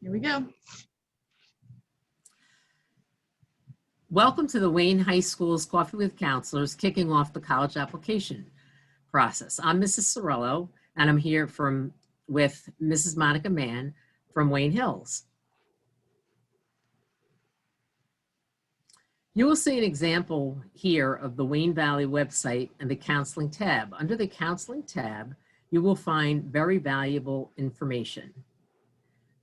Here we go. Welcome to the Wayne High School's Coffee with Counselors, kicking off the college application process. I'm Mrs. Sorello, and I'm here with Mrs. Monica Mann from Wayne Hills. You will see an example here of the Wayne Valley website and the Counseling tab. Under the Counseling tab, you will find very valuable information.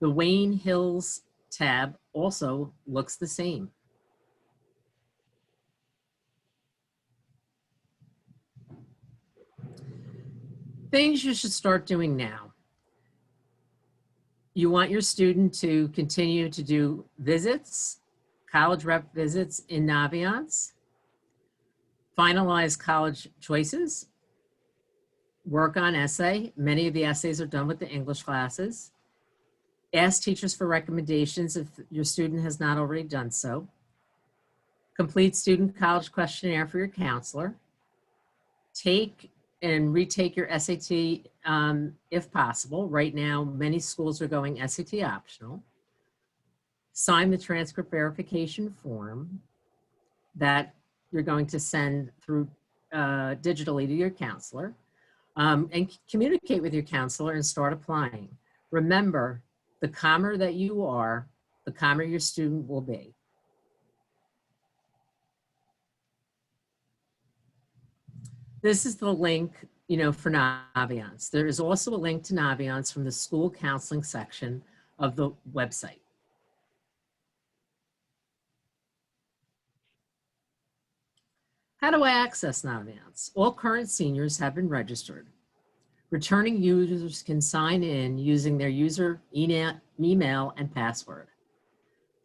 The Wayne Hills tab also looks the same. Things you should start doing now. You want your student to continue to do visits, college rep visits in Naviance, finalize college choices, work on essay. Many of the essays are done with the English classes. Ask teachers for recommendations if your student has not already done so. Complete student college questionnaire for your counselor. Take and retake your SAT if possible. Right now, many schools are going SAT optional. Sign the transcript verification form that you're going to send through digitally to your counselor, and communicate with your counselor and start applying. Remember, the calmer that you are, the calmer your student will be. This is the link, for Naviance. There is also a link to Naviance from the school counseling section of the website. How do I access Naviance? All current seniors have been registered. Returning users can sign in using their user email and password.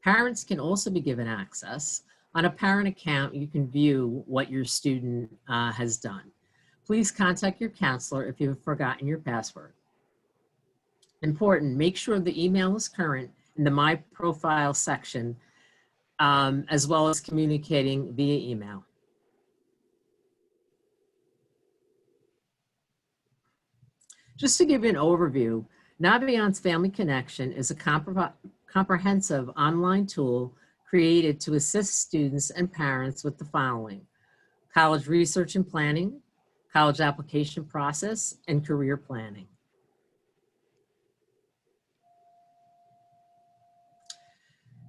Parents can also be given access. On a parent account, you can view what your student has done. Please contact your counselor if you have forgotten your password. Important, make sure the email is current in the My Profile section, as well as communicating via email. Just to give you an overview, Naviance Family Connection is a comprehensive online tool created to assist students and parents with the following: college research and planning, college application process, and career planning.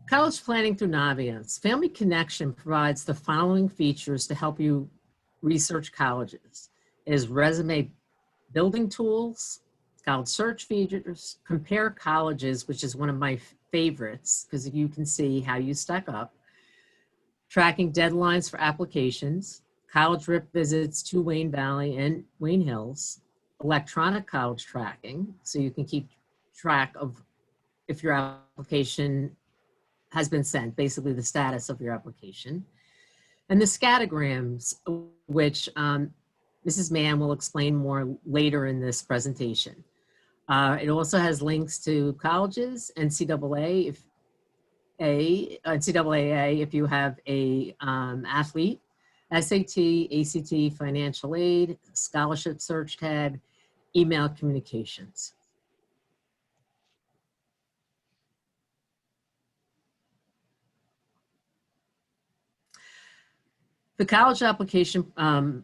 College planning through Naviance. Family Connection provides the following features to help you research colleges. It is resume building tools, college search features, compare colleges, which is one of my favorites because you can see how you stack up, tracking deadlines for applications, college rep visits to Wayne Valley and Wayne Hills, electronic college tracking, so you can keep track of if your application has been sent, basically the status of your application, and the scattergrams, which Mrs. Mann will explain more later in this presentation. It also has links to colleges, NCAA if you have a athlete, SAT, ACT, financial aid, scholarship search tab, email communications. The college application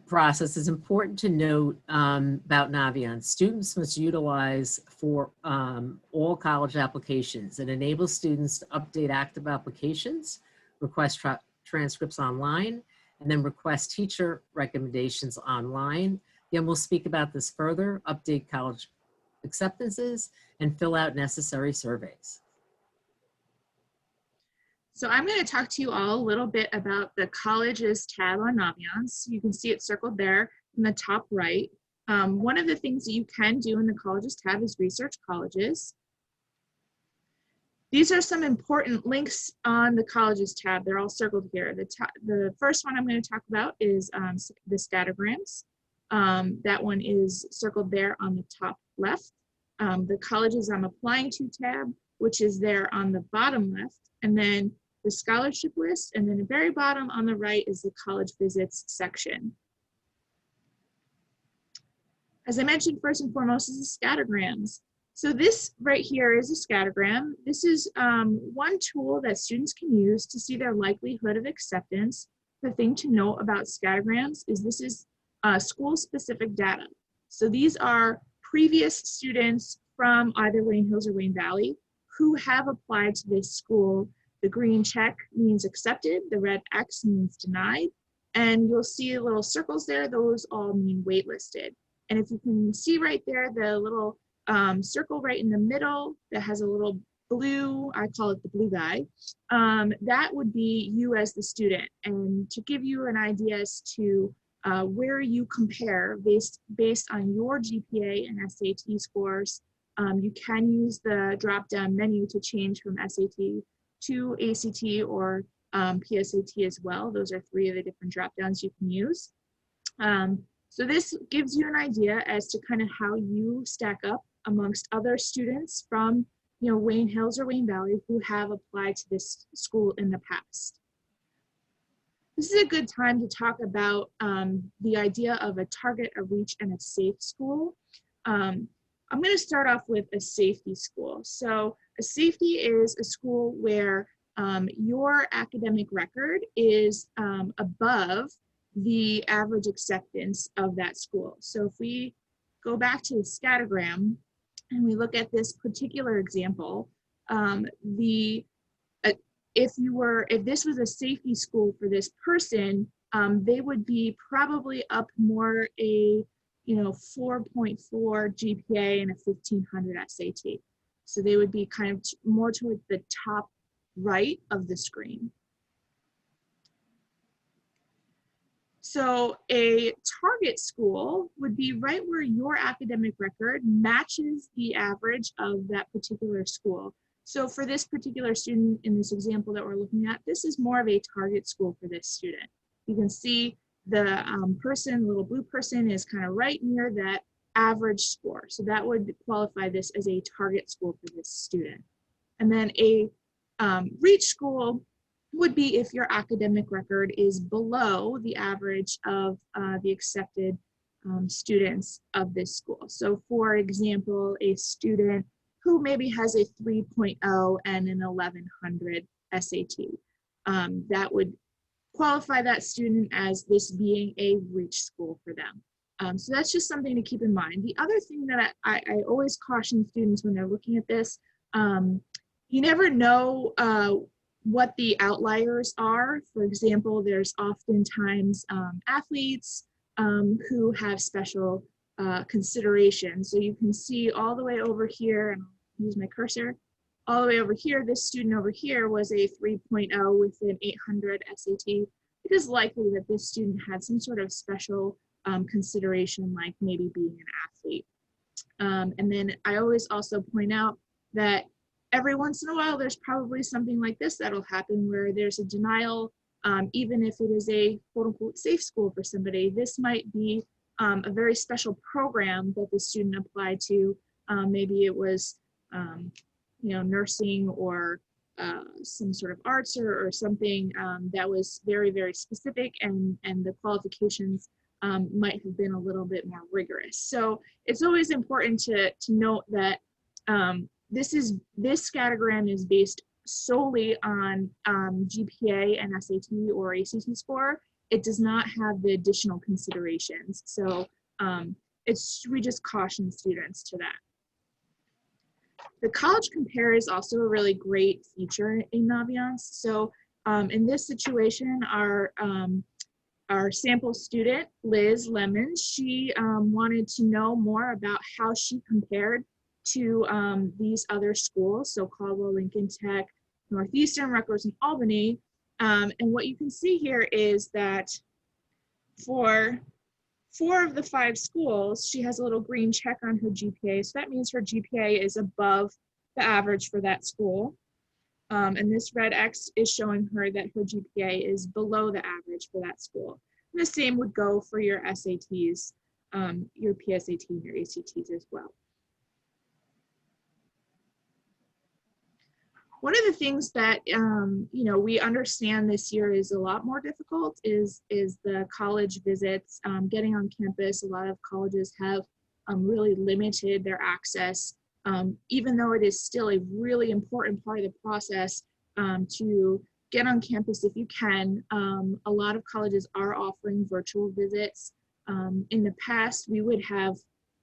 process is important to note about Naviance. Students must utilize for all college applications. It enables students to update active applications, request transcripts online, and then request teacher recommendations online. Again, we'll speak about this further, update college acceptances, and fill out necessary surveys. So I'm going to talk to you all a little bit about the colleges tab on Naviance. You can see it circled there in the top right. One of the things that you can do in the colleges tab is research colleges. These are some important links on the colleges tab. They're all circled here. The first one I'm going to talk about is the scattergrams. That one is circled there on the top left. The colleges I'm applying to tab, which is there on the bottom left, and then the scholarship list, and then the very bottom on the right is the college visits section. As I mentioned, first and foremost is the scattergrams. So this right here is a scattergram. This is one tool that students can use to see their likelihood of acceptance. The thing to note about scattergrams is this is school-specific data. So these are previous students from either Wayne Hills or Wayne Valley who have applied to this school. The green check means accepted, the red X means denied, and you'll see little circles there, those all mean waitlisted. And if you can see right there, the little circle right in the middle that has a little blue, I call it the blue guy, that would be you as the student. And to give you an idea as to where you compare based on your GPA and SAT scores, you can use the drop-down menu to change from SAT to ACT or PSAT as well. Those are 3 of the different drop-downs you can use. So this gives you an idea as to kind of how you stack up amongst other students from Wayne Hills or Wayne Valley who have applied to this school in the past. This is a good time to talk about the idea of a target, a reach, and a safe school. I'm going to start off with a safety school. So a safety is a school where your academic record is above the average acceptance of that school. So if we go back to the scattergram and we look at this particular example, if this was a safety school for this person, they would be probably up more a 4.4 GPA and a 1500 SAT. So they would be kind of more towards the top right of the screen. So a target school would be right where your academic record matches the average of that particular school. So for this particular student in this example that we're looking at, this is more of a target school for this student. You can see the little blue person is kind of right near that average score. So that would qualify this as a target school for this student. And then a reach school would be if your academic record is below the average of the accepted students of this school. So for example, a student who maybe has a 3.0 and an 1100 SAT, that would qualify that student as this being a reach school for them. So that's just something to keep in mind. The other thing that I always caution students when they're looking at this, you never know what the outliers are. For example, there's oftentimes athletes who have special considerations. So you can see all the way over here, and I'll use my cursor, all the way over here, this student over here was a 3.0 with an 800 SAT. It is likely that this student had some sort of special consideration, like maybe being an athlete. And then I always also point out that every once in a while, there's probably something like this that'll happen where there's a denial, even if it is a quote unquote safe school for somebody. This might be a very special program that the student applied to. Maybe it was nursing or some sort of arts or something that was very, very specific, and the qualifications might have been a little bit more rigorous. So it's always important to note that this scattergram is based solely on GPA and SAT or ACT score. It does not have the additional considerations. So we just caution students to that. The College Compare is also a really great feature in Naviance. So in this situation, our sample student, Liz Lemon, she wanted to know more about how she compared to these other schools, so Caldwell, Lincoln Tech, Northeastern, Rutgers, and Albany. And what you can see here is that for 4 of the 5 schools, she has a little green check on her GPA. So that means her GPA is above the average for that school. And this red X is showing her that her GPA is below the average for that school. And the same would go for your SATs, your PSAT, and your ACTs as well. One of the things that we understand this year is a lot more difficult is the college visits, getting on campus. A lot of colleges have really limited their access even though it is still a really important part of the process to get on campus if you can. A lot of colleges are offering virtual visits. In the past, we would have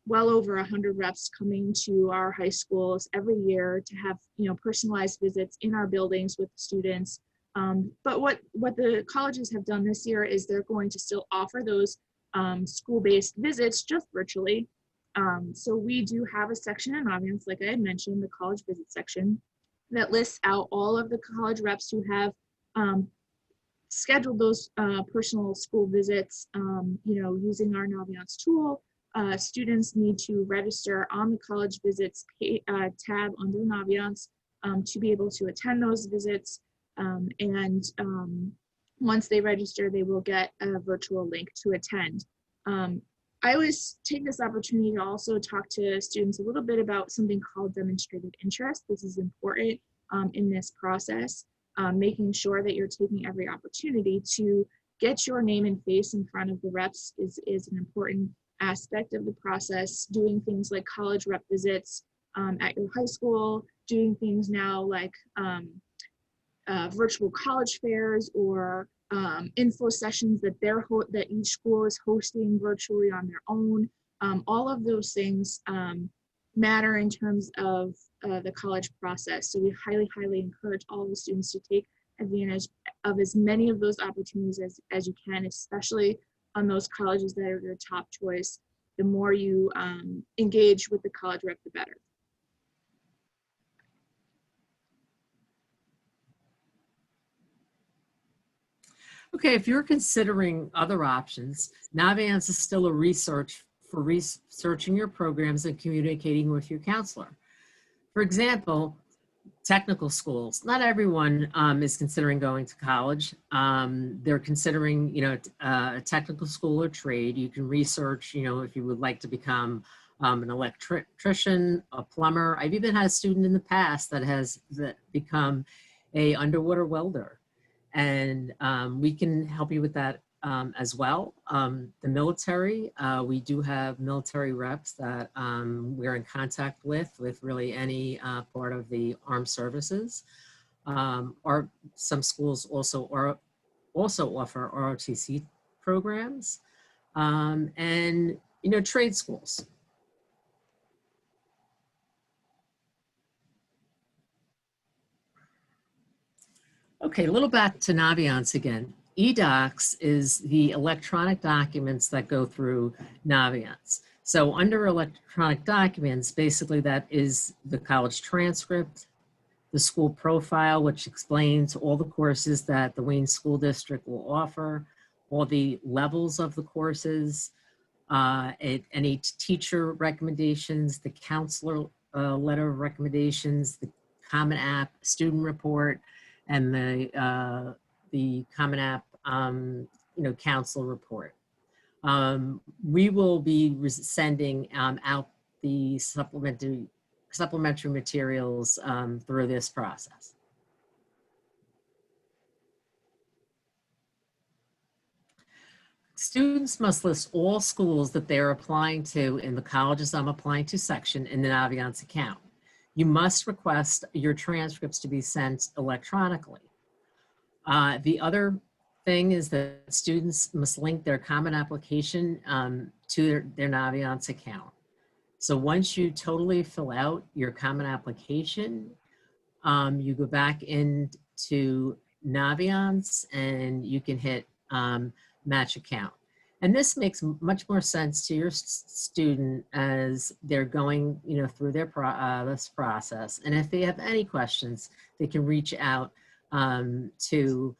well over 100 reps coming to our high schools every year to have, personalized visits in our buildings with students. But what the colleges have done this year is they're going to still offer those school-based visits just virtually. So we do have a section in Naviance, like I had mentioned, the college visit section, that lists out all of the college reps who have scheduled those personal school visits, using our Naviance tool. Students need to register on the college visits tab under Naviance to be able to attend those visits. Once they register, they will get a virtual link to attend. I always take this opportunity to also talk to students a little bit about something called demonstrated interest. This is important in this process, making sure that you're taking every opportunity to get your name and face in front of the reps is an important aspect of the process. Doing things like college rep visits at your high school, doing things now like virtual college fairs or info sessions that that each school is hosting virtually on their own. All of those things matter in terms of the college process. So we highly, highly encourage all the students to take advantage of as many of those opportunities as you can, especially on those colleges that are your top choice. The more you engage with the college rep, the better. Okay, if you're considering other options, Naviance is still a resource for researching your programs and communicating with your counselor. For example, technical schools. Not everyone is considering going to college. They're considering, a technical school or trade. You can research, if you would like to become an electrician, a plumber. I've even had a student in the past that become a underwater welder. And we can help you with that as well. The military, we do have military reps that we're in contact with really any part of the armed services. Or some schools also offer ROTC programs and, trade schools. Okay, a little back to Naviance again. eDocs is the electronic documents that go through Naviance. So under electronic documents, basically that is the college transcript, the school profile, which explains all the courses that the Wayne School District will offer, all the levels of the courses, any teacher recommendations, the counselor letter of recommendations, the Common App student report, and the Common App, counselor report. We will be sending out the supplementary materials through this process. Students must list all schools that they're applying to in the colleges I'm applying to section in the Naviance account. You must request your transcripts to be sent electronically. The other thing is that students must link their common application to their Naviance account. So once you totally fill out your common application, you go back into Naviance and you can hit match account. And this makes much more sense to your student as they're going, through their this process. And if they have any questions, they can reach out to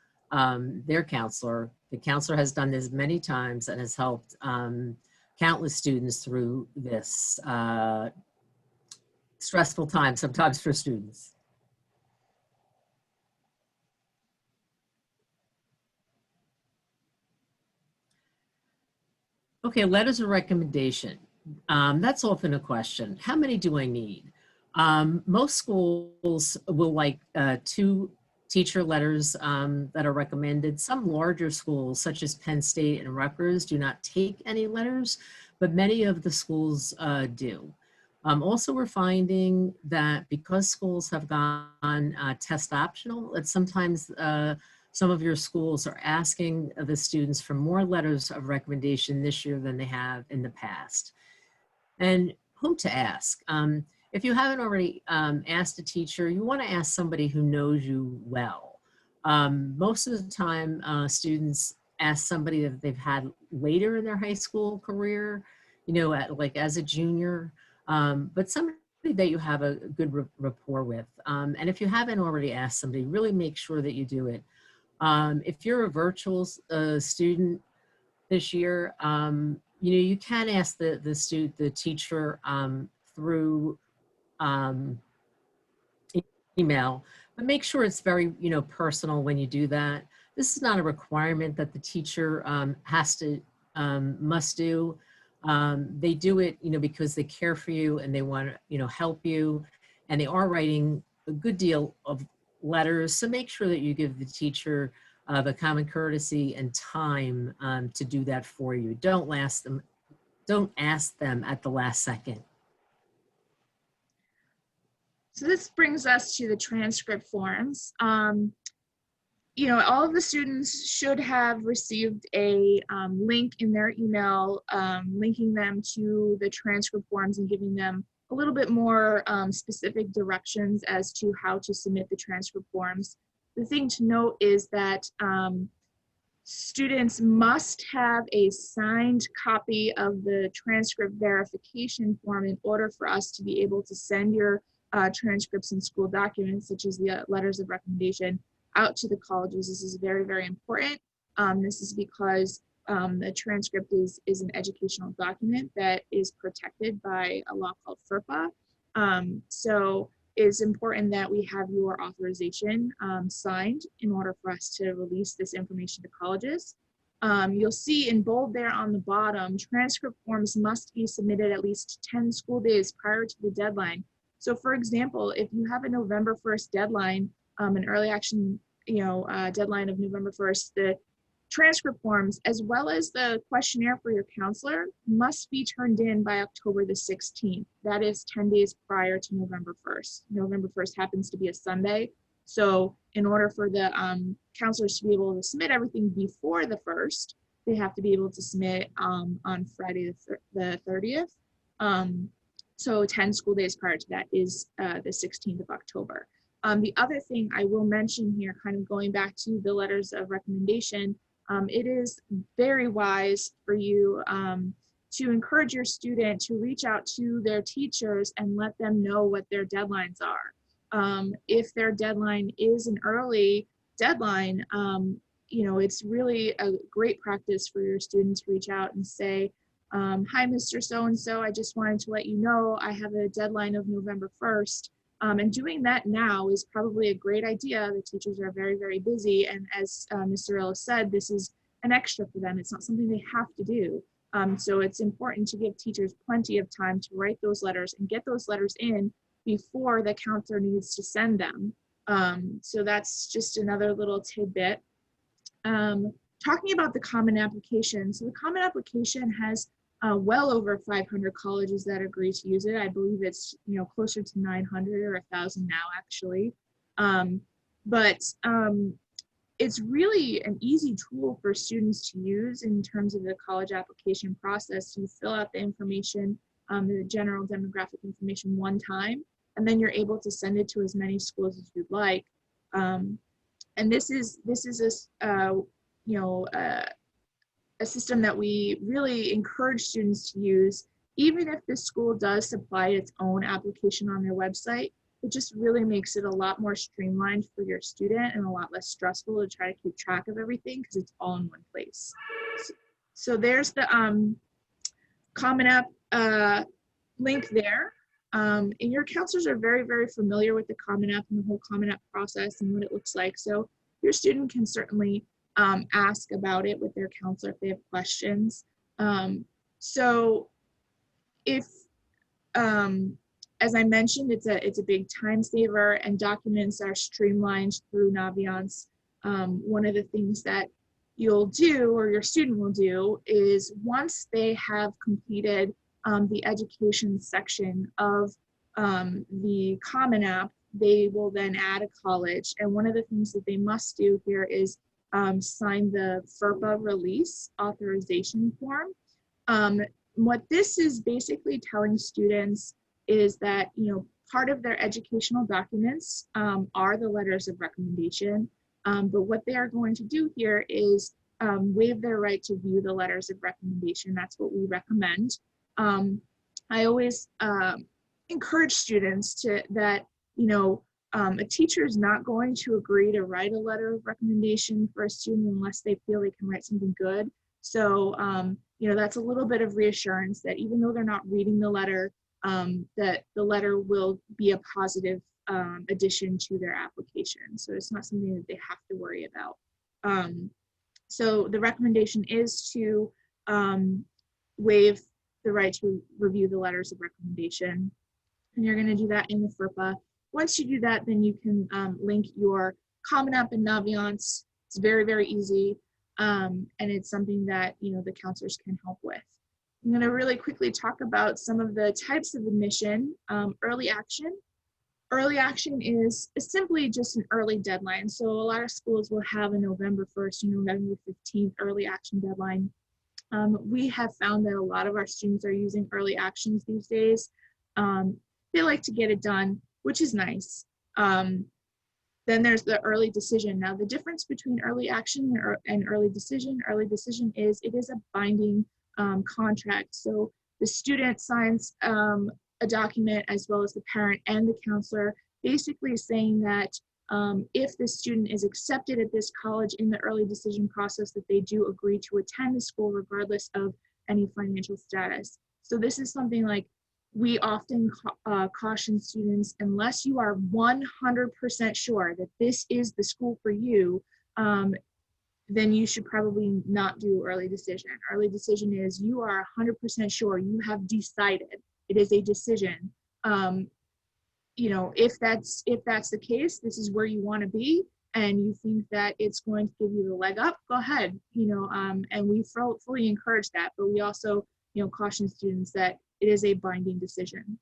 their counselor. The counselor has done this many times and has helped countless students through this stressful time sometimes for students. Okay, letters of recommendation. That's often a question. How many do I need? Most schools will like 2 teacher letters that are recommended. Some larger schools, such as Penn State and Rutgers, do not take any letters, but many of the schools do. Also, we're finding that because schools have gone test optional, that sometimes some of your schools are asking the students for more letters of recommendation this year than they have in the past. And who to ask? If you haven't already asked a teacher, you want to ask somebody who knows you well. Most of the time, students ask somebody that they've had later in their high school career, you know, like as a junior, but somebody that you have a good rapport with. And if you haven't already asked somebody, really make sure that you do it. If you're a virtual student this year, you know, you can ask the teacher through email, but make sure it's very, you know, personal when you do that. This is not a requirement that the teacher must do. They do it, you know, because they care for you and they want to, you know, help you, and they are writing a good deal of letters. So make sure that you give the teacher the common courtesy and time to do that for you. Don't ask them at the last second. So this brings us to the transcript forms. You know, all of the students should have received a link in their email linking them to the transcript forms and giving them a little bit more specific directions as to how to submit the transcript forms. The thing to note is that students must have a signed copy of the transcript verification form in order for us to be able to send your transcripts and school documents, such as the letters of recommendation, out to the colleges. This is very, very important. This is because the transcript is an educational document that is protected by a law called FERPA. So it's important that we have your authorization signed in order for us to release this information to colleges. You'll see in bold there on the bottom, transcript forms must be submitted at least 10 school days prior to the deadline. So for example, if you have a November 1st deadline, an early action, deadline of November 1st, the transcript forms, as well as the questionnaire for your counselor, must be turned in by October the 16th. That is 10 days prior to November 1st. November 1st happens to be a Sunday. So in order for the counselors to be able to submit everything before the 1st, they have to be able to submit on Friday the 30th. So 10 school days prior to that is the 16th of October. The other thing I will mention here, kind of going back to the letters of recommendation, it is very wise for you to encourage your student to reach out to their teachers and let them know what their deadlines are. If their deadline is an early deadline, it's really a great practice for your students to reach out and say, hi, Mr. So-and-so, I just wanted to let you know I have a deadline of November 1st. And doing that now is probably a great idea. The teachers are very, very busy. And as Mr. Ellis said, this is an extra for them. It's not something they have to do. So it's important to give teachers plenty of time to write those letters and get those letters in before the counselor needs to send them. So that's just another little tidbit. Talking about the Common Application. So the Common Application has well over 500 colleges that agree to use it. I believe it's closer to 900 or 1,000 now, actually. But it's really an easy tool for students to use in terms of the college application process. You fill out the information, the general demographic information one time, and then you're able to send it to as many schools as you'd like. And this is a system that we really encourage students to use. Even if the school does supply its own application on their website, it just really makes it a lot more streamlined for your student and a lot less stressful to try to keep track of everything because it's all in one place. So there's the Common App link there. And your counselors are very, very familiar with the Common App and the whole Common App process and what it looks like. So your student can certainly ask about it with their counselor if they have questions. So if, as I mentioned, it's a big time saver and documents are streamlined through Naviance. One of the things that you'll do or your student will do is once they have completed the education section of the Common App, they will then add a college. And one of the things that they must do here is sign the FERPA release authorization form. What this is basically telling students is that, part of their educational documents are the letters of recommendation. But what they are going to do here is waive their right to view the letters of recommendation. That's what we recommend. I always encourage students that, a teacher is not going to agree to write a letter of recommendation for a student unless they feel they can write something good. So, that's a little bit of reassurance that even though they're not reading the letter, that the letter will be a positive addition to their application. So it's not something that they have to worry about. So the recommendation is to waive the right to review the letters of recommendation. And you're going to do that in the FERPA. Once you do that, then you can link your Common App and Naviance. It's very, very easy. And it's something that, the counselors can help with. I'm going to really quickly talk about some of the types of admission. Early action. Early action is simply just an early deadline. So a lot of schools will have a November 1st or November 15th early action deadline. We have found that a lot of our students are using early actions these days. They like to get it done, which is nice. Then there's the early decision. Now, the difference between early action and early decision is it is a binding contract. So the student signs a document, as well as the parent and the counselor, basically saying that if the student is accepted at this college in the early decision process, that they do agree to attend the school regardless of any financial status. So this is something like we often caution students, unless you are 100% sure that this is the school for you, then you should probably not do early decision. Early decision is you are 100% sure, you have decided. It is a decision. If that's the case, this is where you want to be, and you think that it's going to give you the leg up, go ahead. And we fully encourage that, but we also, caution students that it is a binding decision.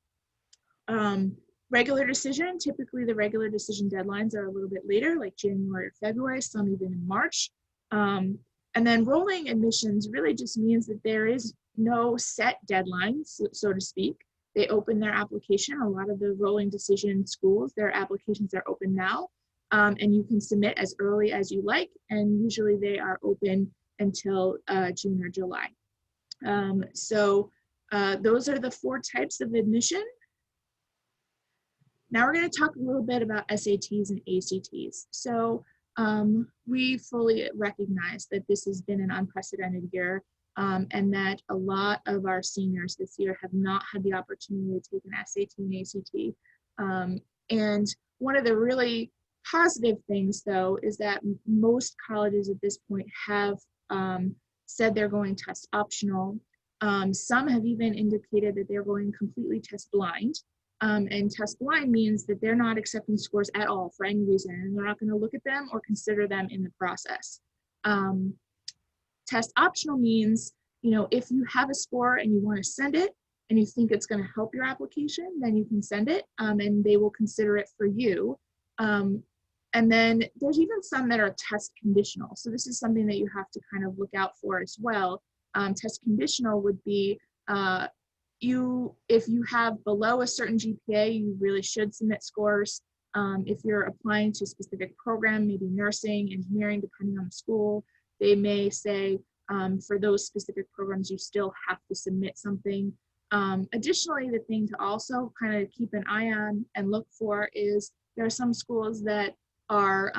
Regular decision, typically the regular decision deadlines are a little bit later, like January or February, some even in March. And then rolling admissions really just means that there is no set deadline, so to speak. They open their application. A lot of the rolling decision schools, their applications are open now, and you can submit as early as you like, and usually they are open until June or July. Those are the 4 types of admission. Now we're going to talk a little bit about SATs and ACTs. So we fully recognize that this has been an unprecedented year, and that a lot of our seniors this year have not had the opportunity to take an SAT and ACT. And one of the really positive things, though, is that most colleges at this point have said they're going test optional. Some have even indicated that they're going completely test blind. And test blind means that they're not accepting scores at all for any reason, and they're not going to look at them or consider them in the process. Test optional means, if you have a score and you want to send it and you think it's going to help your application, then you can send it, and they will consider it for you. And then there's even some that are test conditional. So this is something that you have to kind of look out for as well. Test conditional would be if you have below a certain GPA, you really should submit scores. If you're applying to a specific program, maybe nursing, engineering, depending on the school, they may say for those specific programs, you still have to submit something. Additionally, the thing to also kind of keep an eye on and look for is there are some schools that are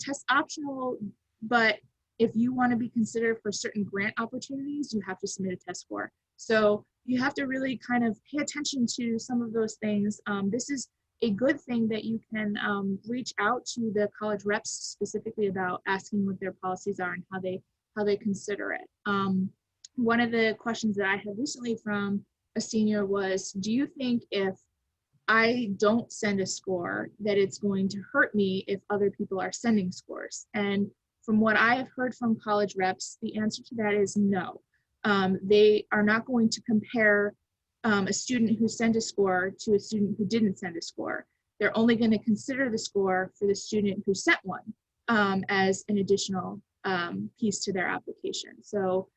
test optional, but if you want to be considered for certain grant opportunities, you have to submit a test score. So you have to really kind of pay attention to some of those things. This is a good thing that you can reach out to the college reps specifically about asking what their policies are and how they consider it. One of the questions that I had recently from a senior was, do you think if I don't send a score that it's going to hurt me if other people are sending scores? And from what I have heard from college reps, the answer to that is no. They are not going to compare a student who sent a score to a student who didn't send a score. They're only going to consider the score for the student who sent one as an additional piece to their application. So,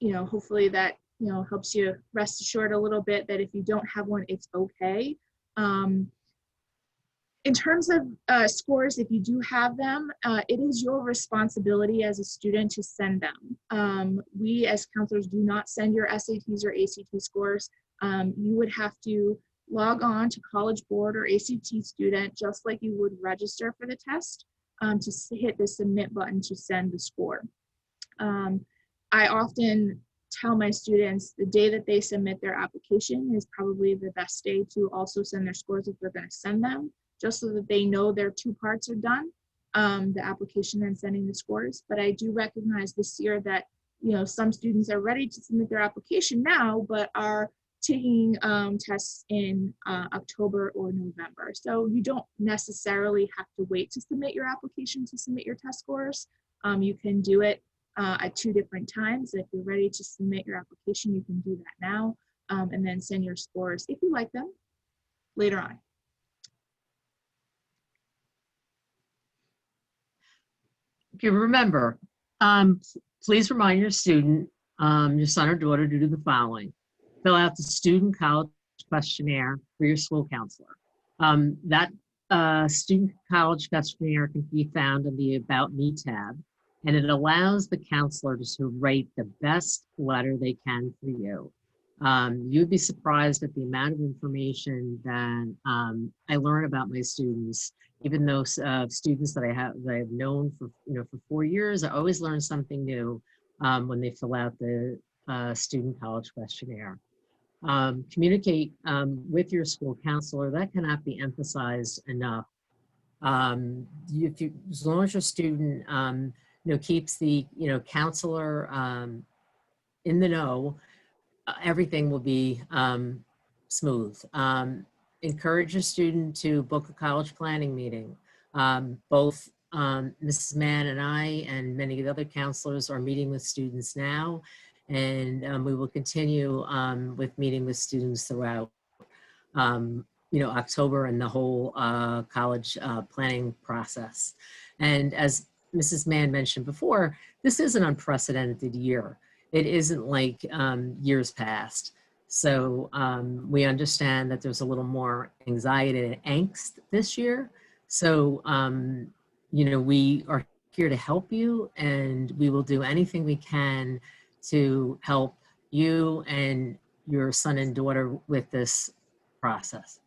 hopefully that, helps you rest assured a little bit that if you don't have one, it's okay. In terms of scores, if you do have them, it is your responsibility as a student to send them. We as counselors do not send your SATs or ACT scores. You would have to log on to College Board or ACT Student, just like you would register for the test, to hit the submit button to send the score. I often tell my students the day that they submit their application is probably the best day to also send their scores if they're going to send them, just so that they know their two parts are done, the application and sending the scores. But I do recognize this year that, some students are ready to submit their application now, but are taking tests in October or November. So you don't necessarily have to wait to submit your application to submit your test scores. You can do it at 2 different times. If you're ready to submit your application, you can do that now, and then send your scores, if you like them, later on. If you remember, please remind your student, your son or daughter, to do the following. Fill out the student college questionnaire for your school counselor. That student college questionnaire can be found in the About Me tab, and it allows the counselor to write the best letter they can for you. You'd be surprised at the amount of information that I learn about my students. Even though students that I've known for for 4 years, I always learn something new when they fill out the student college questionnaire. Communicate with your school counselor. That cannot be emphasized enough. As long as your student keeps the counselor in the know, everything will be smooth. Encourage your student to book a college planning meeting. Both Mrs. Mann and I and many of the other counselors are meeting with students now, and we will continue with meeting with students throughout October and the whole college planning process. And as Mrs. Mann mentioned before, this is an unprecedented year. It isn't like years past. So we understand that there's a little more anxiety and angst this year. So, we are here to help you, and we will do anything we can to help you and your son and daughter with this process.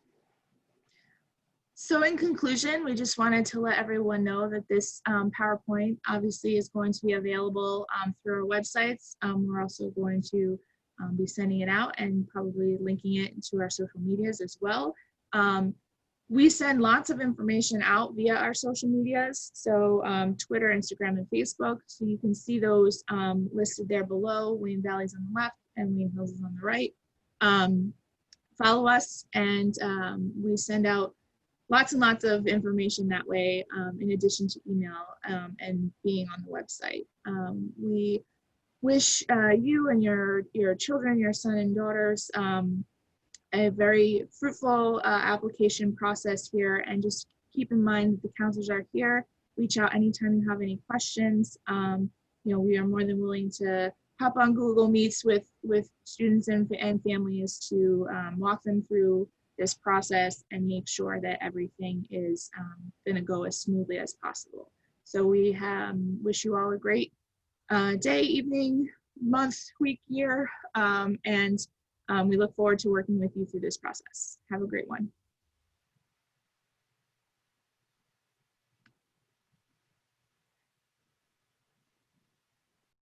So in conclusion, we just wanted to let everyone know that this PowerPoint obviously is going to be available through our websites. We're also going to be sending it out and probably linking it to our social medias as well. We send lots of information out via our social medias, so Twitter, Instagram, and Facebook. So you can see those listed there below. Wayne Valley's on the left and Wayne Hills is on the right. Follow us, and we send out lots and lots of information that way, in addition to email and being on the website. We wish you and your children, your son and daughters, a very fruitful application process here, and just keep in mind that the counselors are here. Reach out anytime you have any questions. We are more than willing to hop on Google Meets with students and families to walk them through this process and make sure that everything is going to go as smoothly as possible. So we wish you all a great day, evening, month, week, year, and we look forward to working with you through this process. Have a great one.